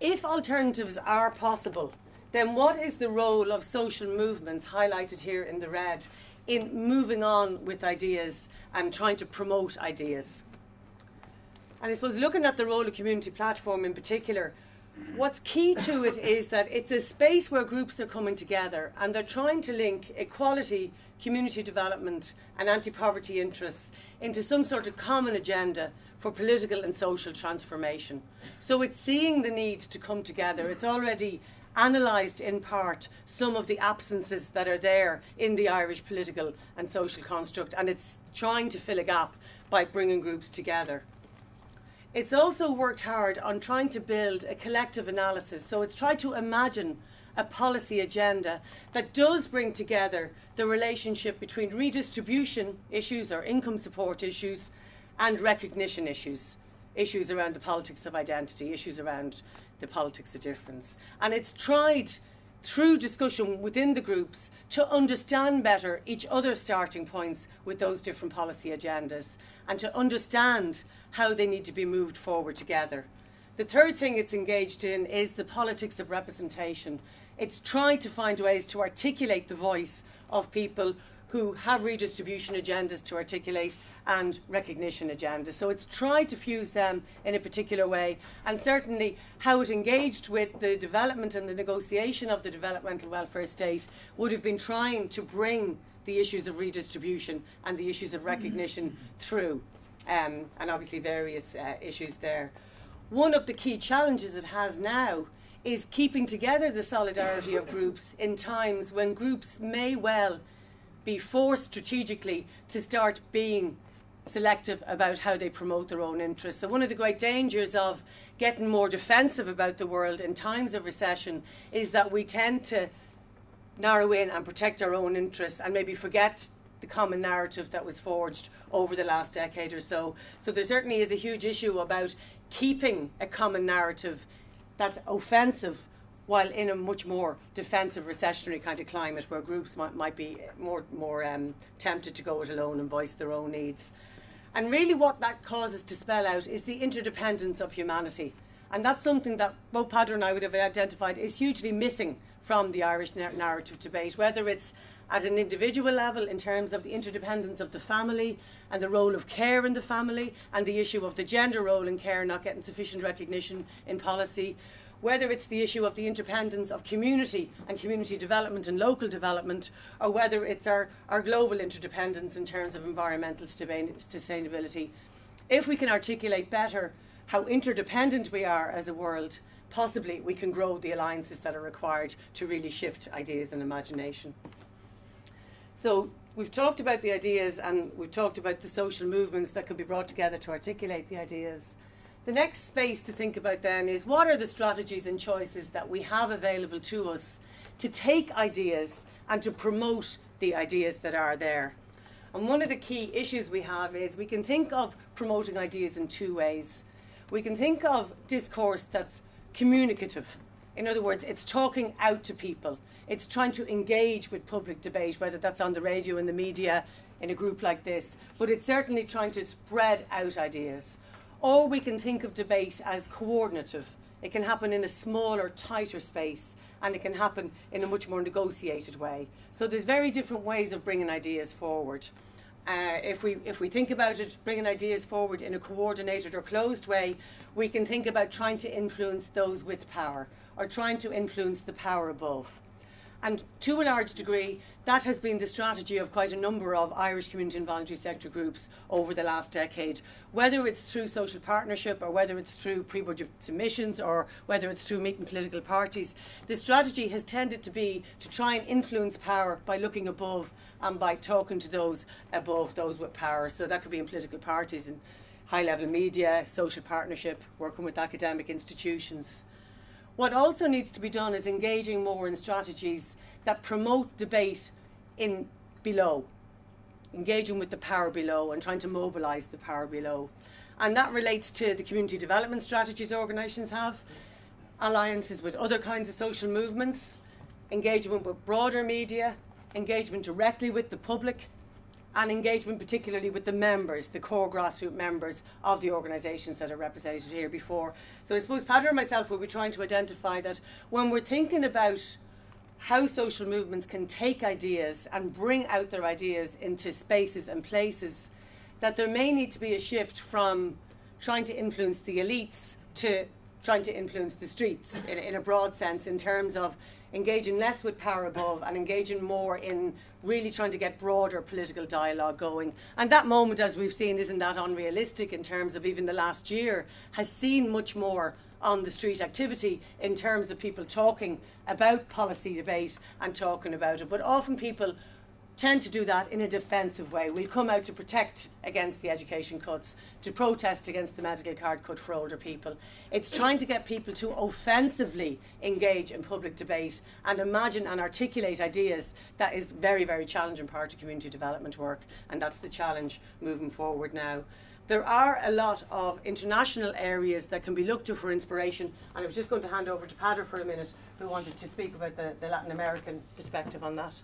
If alternatives are possible, then what is the role of social movements, highlighted here in the red, in moving on with ideas and trying to promote ideas? And I suppose looking at the role of community platform in particular, what's key to it is that it's a space where groups are coming together and they're trying to link equality, community development and anti-poverty interests into some sort of common agenda for political and social transformation. So it's seeing the need to come together. It's already analysed in part some of the absences that are there in the Irish political and social construct, and it's trying to fill a gap by bringing groups together. It's also worked hard on trying to build a collective analysis. So it's tried to imagine a policy agenda that does bring together the relationship between redistribution issues or income support issues and recognition issues, issues around the politics of identity, issues around the politics of difference. And it's tried through discussion within the groups to understand better each other's starting points with those different policy agendas and to understand how they need to be moved forward together. The third thing it's engaged in is the politics of representation. It's tried to find ways to articulate the voice of people who have redistribution agendas to articulate and recognition agendas. So it's tried to fuse them in a particular way, and certainly how it engaged with the development and the negotiation of the developmental welfare state would have been trying to bring the issues of redistribution and the issues of recognition through, and obviously various issues there. One of the key challenges it has now is keeping together the solidarity of groups in times when groups may well be forced strategically to start being selective about how they promote their own interests. So one of the great dangers of getting more defensive about the world in times of recession is that we tend to narrow in and protect our own interests and maybe forget the common narrative that was forged over the last decade or so. So there certainly is a huge issue about keeping a common narrative that's offensive while in a much more defensive, recessionary kind of climate where groups might be more tempted to go it alone and voice their own needs. And really what that causes to spell out is the interdependence of humanity. And that's something that both Peadar and I would have identified is hugely missing from the Irish narrative debate, whether it's at an individual level in terms of the interdependence of the family and the role of care in the family and the issue of the gender role in care not getting sufficient recognition in policy, whether it's the issue of the interdependence of community and community development and local development, or whether it's our global interdependence in terms of environmental sustainability. If we can articulate better how interdependent we are as a world, possibly we can grow the alliances that are required to really shift ideas and imagination. So we've talked about the ideas and we've talked about the social movements that could be brought together to articulate the ideas. The next space to think about then is what are the strategies and choices that we have available to us to take ideas and to promote the ideas that are there. And one of the key issues we have is we can think of promoting ideas in two ways. We can think of discourse that's communicative. In other words, it's talking out to people. It's trying to engage with public debate, whether that's on the radio, in the media, in a group like this, but it's certainly trying to spread out ideas. Or we can think of debate as coordinative. It can happen in a smaller, tighter space, and it can happen in a much more negotiated way. So there's very different ways of bringing ideas forward. If we think about it, bringing ideas forward in a coordinated or closed way, we can think about trying to influence those with power, or trying to influence the power above. And to a large degree, that has been the strategy of quite a number of Irish community and voluntary sector groups over the last decade, whether it's through social partnership or whether it's through pre-budget submissions or whether it's through meeting political parties. The strategy has tended to be to try and influence power by looking above and by talking to those above, those with power. So that could be in political parties, in high-level media, social partnership, working with academic institutions. What also needs to be done is engaging more in strategies that promote debate in below, engaging with the power below and trying to mobilise the power below. And that relates to the community development strategies organisations have, alliances with other kinds of social movements, engagement with broader media, engagement directly with the public, and engagement particularly with the members, the core grassroots members of the organisations that are represented here before. So I suppose Peadar and myself will be trying to identify that when we're thinking about how social movements can take ideas and bring out their ideas into spaces and places, that there may need to be a shift from trying to influence the elites to trying to influence the streets in a broad sense, in terms of engaging less with power above and engaging more in really trying to get broader political dialogue going. And that moment, as we've seen, isn't that unrealistic in terms of even the last year, has seen much more on the street activity in terms of people talking about policy debate and talking about it. But often people tend to do that in a defensive way. We'll come out to protect against the education cuts, to protest against the medical card cut for older people. It's trying to get people to offensively engage in public debate and imagine and articulate ideas. That is very, very challenging part of community development work, and that's the challenge moving forward now. There are a lot of international areas that can be looked to for inspiration, and I was just going to hand over to Peadar for a minute, who wanted to speak about the Latin American perspective on that.